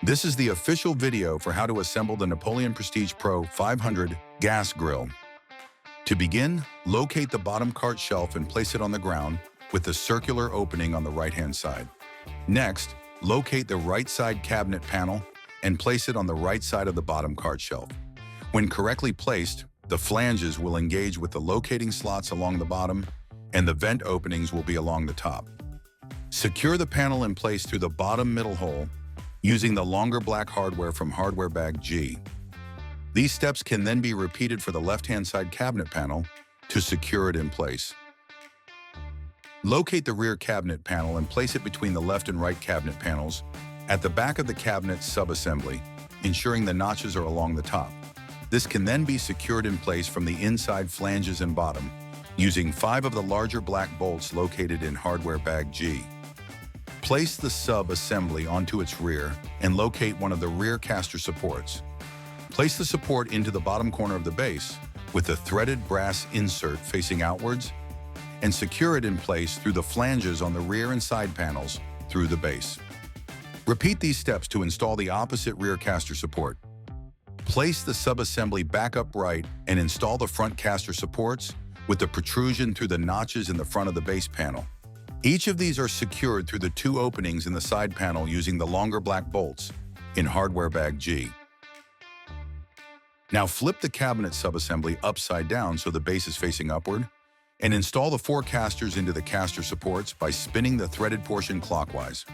This is the official video for how to assemble the Napoleon Prestige Pro 500 gas grill. To begin, locate the bottom cart shelf and place it on the ground with the circular opening on the right-hand side. Next, locate the right side cabinet panel and place it on the right side of the bottom cart shelf. When correctly placed, the flanges will engage with the locating slots along the bottom and the vent openings will be along the top. Secure the panel in place through the bottom middle hole using the longer black hardware from Hardware Bag G. These steps can then be repeated for the left-hand side cabinet panel to secure it in place. Locate the rear cabinet panel and place it between the left and right cabinet panels at the back of the cabinet sub-assembly, ensuring the notches are along the top. This can then be secured in place from the inside flanges and bottom using 5 of the larger black bolts located in Hardware Bag G. Place the sub-assembly onto its rear and locate one of the rear caster supports. Place the support into the bottom corner of the base with the threaded brass insert facing outwards and secure it in place through the flanges on the rear and side panels through the base. Repeat these steps to install the opposite rear caster support. Place the sub-assembly back upright and install the front caster supports with the protrusion through the notches in the front of the base panel. Each of these are secured through the 2 openings in the side panel using the longer black bolts in Hardware Bag G. Now flip the cabinet sub-assembly upside down so the base is facing upward and install the 4 casters into the caster supports by spinning the threaded portion clockwise.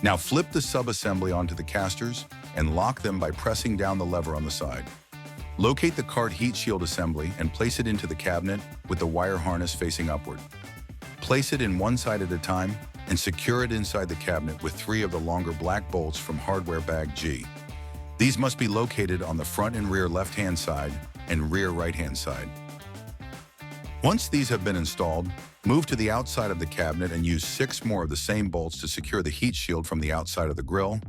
Now flip the sub-assembly onto the casters and lock them by pressing down the lever on the side. Locate the cart heat shield assembly and place it into the cabinet with the wire harness facing upward. Place it in one side at a time and secure it inside the cabinet with 3 of the longer black bolts from Hardware Bag G. These must be located on the front and rear left-hand side and rear right-hand side. Once these have been installed, move to the outside of the cabinet and use 6 more of the same bolts to secure the heat shield from the outside of the grill,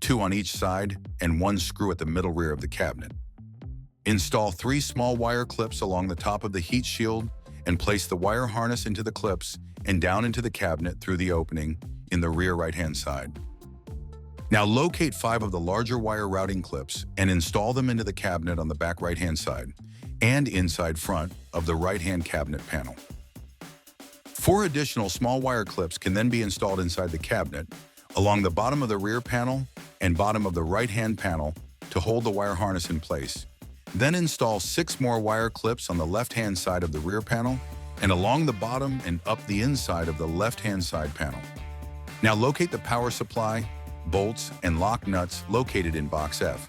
2 on each side, and 1 screw at the middle rear of the cabinet. Install 3 small wire clips along the top of the heat shield and place the wire harness into the clips and down into the cabinet through the opening in the rear right-hand side. Now locate 5 of the larger wire routing clips and install them into the cabinet on the back right-hand side and inside front of the right-hand cabinet panel. 4 additional small wire clips can then be installed inside the cabinet along the bottom of the rear panel and bottom of the right-hand panel to hold the wire harness in place. Then install 6 more wire clips on the left-hand side of the rear panel and along the bottom and up the inside of the left-hand side panel. Now locate the power supply, bolts, and lock nuts located in box F.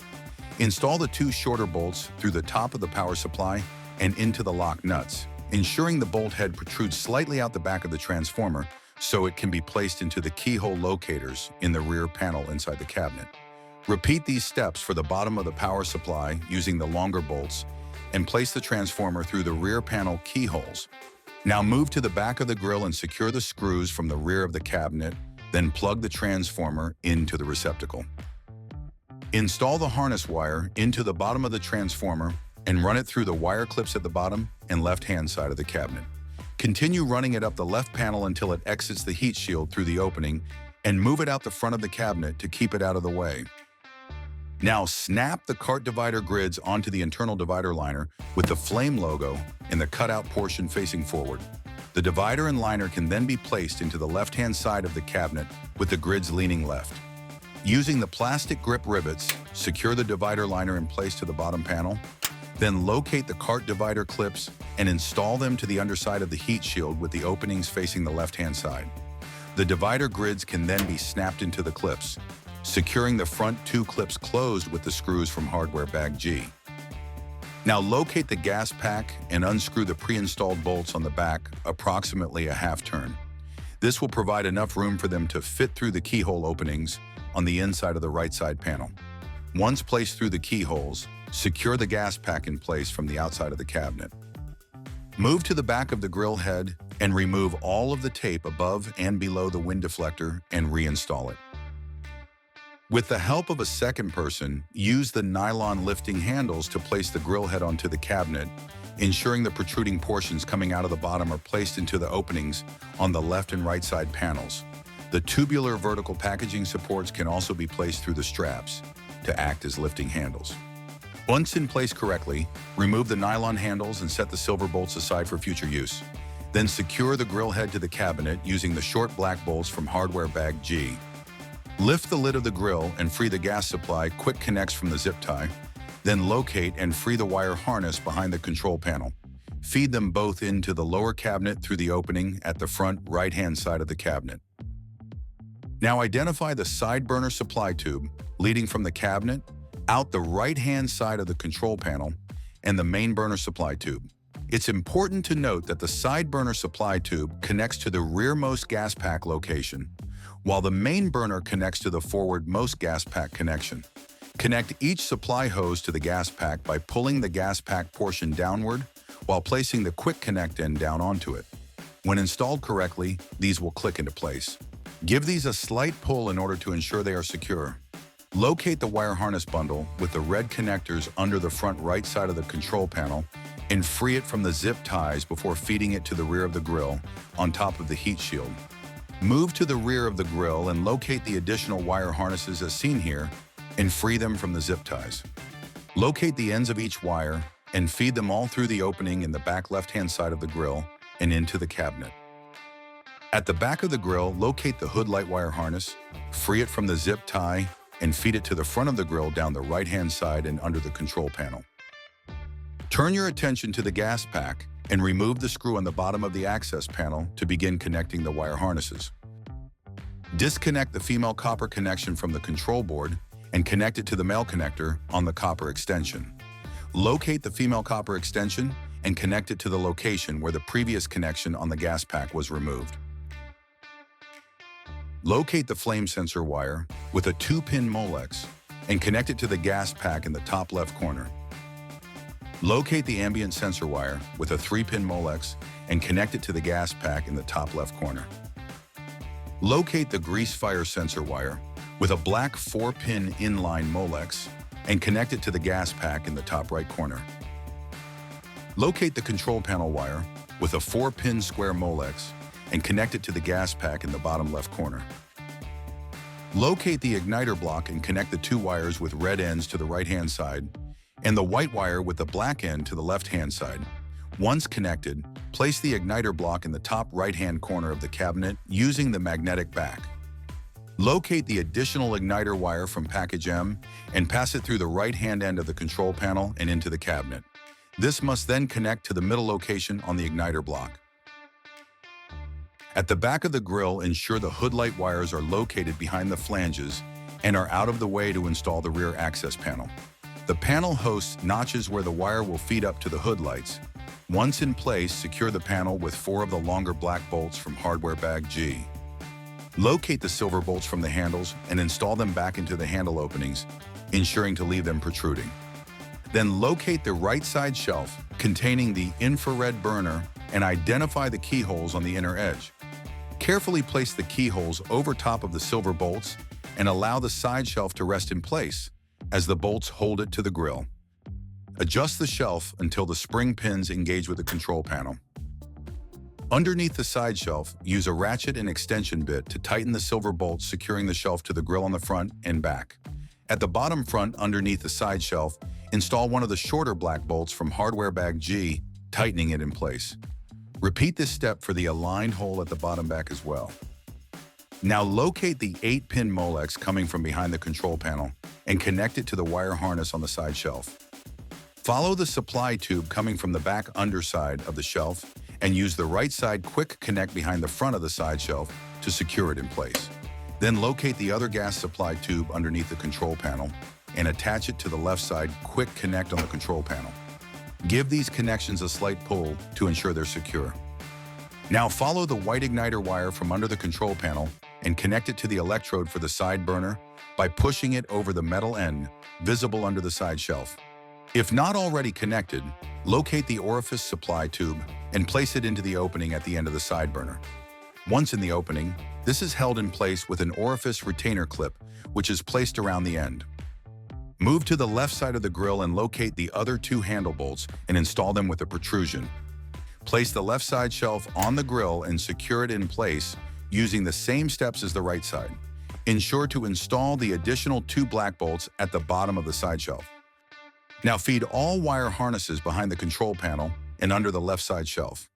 Install the 2 shorter bolts through the top of the power supply and into the lock nuts, ensuring the bolt head protrudes slightly out the back of the transformer so it can be placed into the keyhole locators in the rear panel inside the cabinet. Repeat these steps for the bottom of the power supply using the longer bolts and place the transformer through the rear panel keyholes. Now move to the back of the grill and secure the screws from the rear of the cabinet, then plug the transformer into the receptacle. Install the harness wire into the bottom of the transformer and run it through the wire clips at the bottom and left-hand side of the cabinet. Continue running it up the left panel until it exits the heat shield through the opening and move it out the front of the cabinet to keep it out of the way. Now snap the cart divider grids onto the internal divider liner with the flame logo in the cutout portion facing forward. The divider and liner can then be placed into the left-hand side of the cabinet with the grids leaning left. Using the plastic grip rivets, secure the divider liner in place to the bottom panel. Then locate the cart divider clips and install them to the underside of the heat shield with the openings facing the left-hand side. The divider grids can then be snapped into the clips, securing the front 2 clips closed with the screws from Hardware Bag G. Now locate the gas pack and unscrew the pre-installed bolts on the back approximately a half turn. This will provide enough room for them to fit through the keyhole openings on the inside of the right side panel. Once placed through the keyholes, secure the gas pack in place from the outside of the cabinet. Move to the back of the grill head and remove all of the tape above and below the wind deflector and reinstall it. With the help of a second person, use the nylon lifting handles to place the grill head onto the cabinet, ensuring the protruding portions coming out of the bottom are placed into the openings on the left and right side panels. The tubular vertical packaging supports can also be placed through the straps to act as lifting handles. Once in place correctly, remove the nylon handles and set the silver bolts aside for future use. Then secure the grill head to the cabinet using the short black bolts from hardware bag G. Lift the lid of the grill and free the gas supply quick connects from the zip tie. Then locate and free the wire harness behind the control panel. Feed them both into the lower cabinet through the opening at the front right-hand side of the cabinet. Now identify the side burner supply tube leading from the cabinet out the right-hand side of the control panel and the main burner supply tube. It's important to note that the side burner supply tube connects to the rearmost gas pack location, while the main burner connects to the forwardmost gas pack connection. Connect each supply hose to the gas pack by pulling the gas pack portion downward while placing the quick connect end down onto it. When installed correctly, these will click into place. Give these a slight pull in order to ensure they are secure. Locate the wire harness bundle with the red connectors under the front right side of the control panel and free it from the zip ties before feeding it to the rear of the grill on top of the heat shield. Move to the rear of the grill and locate the additional wire harnesses as seen here and free them from the zip ties. Locate the ends of each wire and feed them all through the opening in the back left-hand side of the grill and into the cabinet. At the back of the grill, locate the hood light wire harness, free it from the zip tie, and feed it to the front of the grill down the right-hand side and under the control panel. Turn your attention to the gas pack and remove the screw on the bottom of the access panel to begin connecting the wire harnesses. Disconnect the female copper connection from the control board and connect it to the male connector on the copper extension. Locate the female copper extension and connect it to the location where the previous connection on the gas pack was removed. Locate the flame sensor wire with a 2-pin Molex and connect it to the gas pack in the top left corner. Locate the ambient sensor wire with a 3-pin Molex and connect it to the gas pack in the top left corner. Locate the grease fire sensor wire with a black 4-pin inline Molex and connect it to the gas pack in the top right corner. Locate the control panel wire with a 4-pin square Molex and connect it to the gas pack in the bottom left corner. Locate the igniter block and connect the 2 wires with red ends to the right-hand side and the white wire with the black end to the left-hand side. Once connected, place the igniter block in the top right-hand corner of the cabinet using the magnetic back. Locate the additional igniter wire from package M and pass it through the right-hand end of the control panel and into the cabinet. This must then connect to the middle location on the igniter block. At the back of the grill, ensure the hood light wires are located behind the flanges and are out of the way to install the rear access panel. The panel hosts notches where the wire will feed up to the hood lights. Once in place, secure the panel with 4 of the longer black bolts from hardware bag G. Locate the silver bolts from the handles and install them back into the handle openings, ensuring to leave them protruding. Then locate the right side shelf containing the infrared burner and identify the keyholes on the inner edge. Carefully place the keyholes over top of the silver bolts and allow the side shelf to rest in place as the bolts hold it to the grill. Adjust the shelf until the spring pins engage with the control panel. Underneath the side shelf, use a ratchet and extension bit to tighten the silver bolts securing the shelf to the grill on the front and back. At the bottom front underneath the side shelf, install one of the shorter black bolts from hardware bag G, tightening it in place. Repeat this step for the aligned hole at the bottom back as well. Now locate the 8-pin Molex coming from behind the control panel and connect it to the wire harness on the side shelf. Follow the supply tube coming from the back underside of the shelf and use the right side quick connect behind the front of the side shelf to secure it in place. Then locate the other gas supply tube underneath the control panel and attach it to the left side quick connect on the control panel. Give these connections a slight pull to ensure they're secure. Now follow the white igniter wire from under the control panel and connect it to the electrode for the side burner by pushing it over the metal end visible under the side shelf. If not already connected, locate the orifice supply tube and place it into the opening at the end of the side burner. Once in the opening, this is held in place with an orifice retainer clip, which is placed around the end. Move to the left side of the grill and locate the other 2 handle bolts and install them with a protrusion. Place the left side shelf on the grill and secure it in place using the same steps as the right side. Ensure to install the additional 2 black bolts at the bottom of the side shelf. Now feed all wire harnesses behind the control panel and under the left side shelf.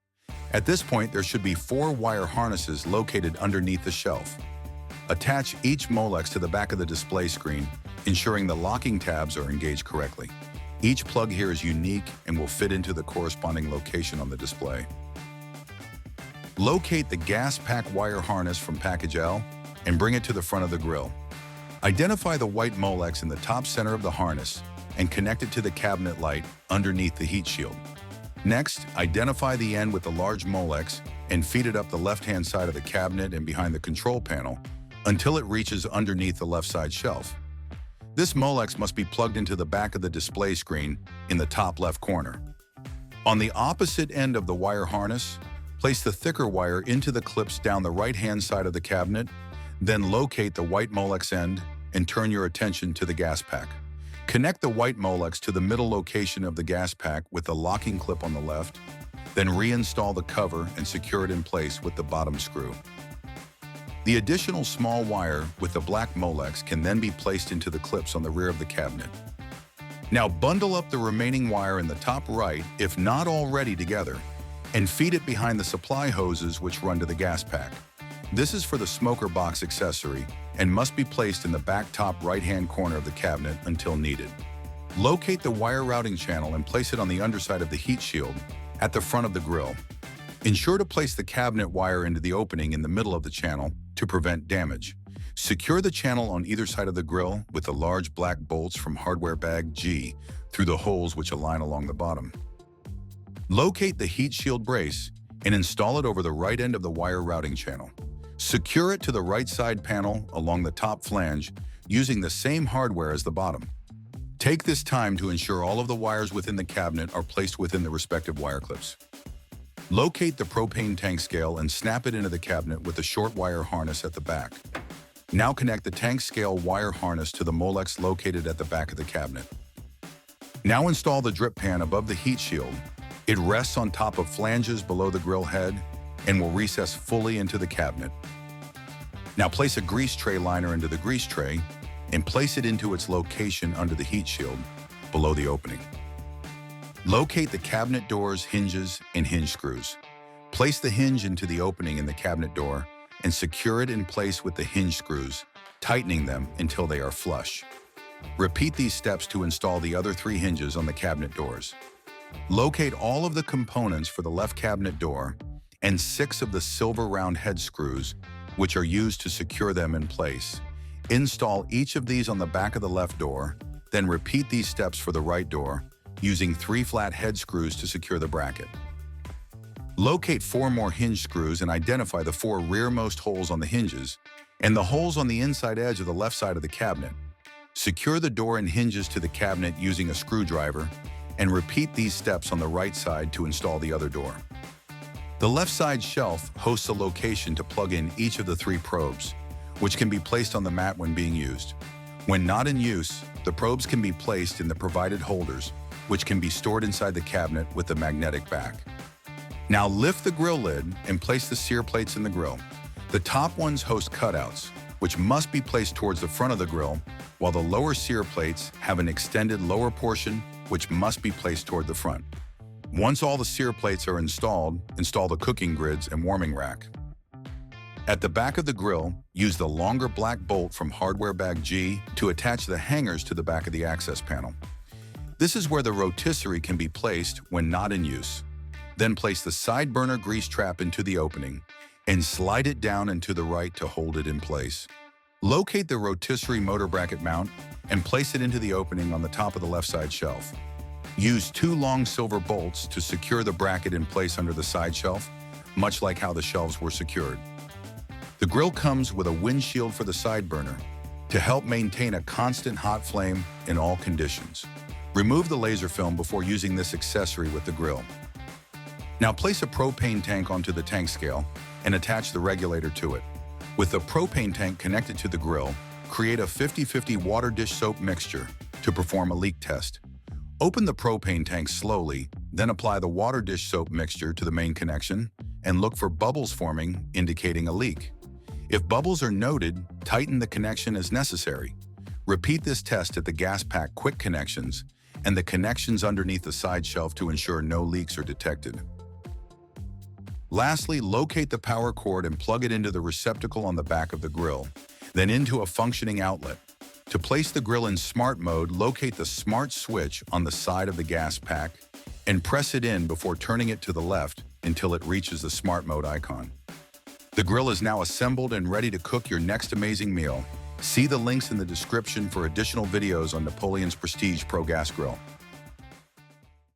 At this point, there should be 4 wire harnesses located underneath the shelf. Attach each Molex to the back of the display screen, ensuring the locking tabs are engaged correctly. Each plug here is unique and will fit into the corresponding location on the display. Locate the gas pack wire harness from package L and bring it to the front of the grill. Identify the white Molex in the top center of the harness and connect it to the cabinet light underneath the heat shield. Next, identify the end with the large Molex and feed it up the left-hand side of the cabinet and behind the control panel until it reaches underneath the left side shelf. This Molex must be plugged into the back of the display screen in the top left corner. On the opposite end of the wire harness, place the thicker wire into the clips down the right-hand side of the cabinet, then locate the white Molex end and turn your attention to the gas pack. Connect the white Molex to the middle location of the gas pack with the locking clip on the left, then reinstall the cover and secure it in place with the bottom screw. The additional small wire with the black Molex can then be placed into the clips on the rear of the cabinet. Now bundle up the remaining wire in the top right, if not already together, and feed it behind the supply hoses which run to the gas pack. This is for the smoker box accessory and must be placed in the back top right-hand corner of the cabinet until needed. Locate the wire routing channel and place it on the underside of the heat shield at the front of the grill. Ensure to place the cabinet wire into the opening in the middle of the channel to prevent damage. Secure the channel on either side of the grill with the large black bolts from hardware bag G through the holes which align along the bottom. Locate the heat shield brace and install it over the right end of the wire routing channel. Secure it to the right side panel along the top flange using the same hardware as the bottom. Take this time to ensure all of the wires within the cabinet are placed within the respective wire clips. Locate the propane tank scale and snap it into the cabinet with a short wire harness at the back. Now connect the tank scale wire harness to the Molex located at the back of the cabinet. Now install the drip pan above the heat shield. It rests on top of flanges below the grill head and will recess fully into the cabinet. Now place a grease tray liner into the grease tray and place it into its location under the heat shield below the opening. Locate the cabinet doors, hinges, and hinge screws. Place the hinge into the opening in the cabinet door and secure it in place with the hinge screws, tightening them until they are flush. Repeat these steps to install the other 3 hinges on the cabinet doors. Locate all of the components for the left cabinet door and 6 of the silver round head screws, which are used to secure them in place. Install each of these on the back of the left door, then repeat these steps for the right door, using 3 flat head screws to secure the bracket. Locate 4 more hinge screws and identify the 4 rearmost holes on the hinges and the holes on the inside edge of the left side of the cabinet. Secure the door and hinges to the cabinet using a screwdriver and repeat these steps on the right side to install the other door. The left side shelf hosts a location to plug in each of the 3 probes, which can be placed on the mat when being used. When not in use, the probes can be placed in the provided holders, which can be stored inside the cabinet with the magnetic back. Now lift the grill lid and place the sear plates in the grill. The top ones host cutouts, which must be placed towards the front of the grill, while the lower sear plates have an extended lower portion, which must be placed toward the front. Once all the sear plates are installed, install the cooking grids and warming rack. At the back of the grill, use the longer black bolt from hardware bag G to attach the hangers to the back of the access panel. This is where the rotisserie can be placed when not in use. Then place the side burner grease trap into the opening and slide it down and to the right to hold it in place. Locate the rotisserie motor bracket mount and place it into the opening on the top of the left side shelf. Use 2 long silver bolts to secure the bracket in place under the side shelf, much like how the shelves were secured. The grill comes with a windshield for the side burner to help maintain a constant hot flame in all conditions. Remove the laser film before using this accessory with the grill. Now place a propane tank onto the tank scale and attach the regulator to it. With the propane tank connected to the grill, create a 50-50 water dish soap mixture to perform a leak test. Open the propane tank slowly, then apply the water dish soap mixture to the main connection and look for bubbles forming, indicating a leak. If bubbles are noted, tighten the connection as necessary. Repeat this test at the gas pack quick connections and the connections underneath the side shelf to ensure no leaks are detected. Lastly, locate the power cord and plug it into the receptacle on the back of the grill, then into a functioning outlet. To place the grill in smart mode, locate the smart switch on the side of the gas pack and press it in before turning it to the left until it reaches the smart mode icon. The grill is now assembled and ready to cook your next amazing meal. See the links in the description for additional videos on Napoleon's Prestige Pro Gas Grill.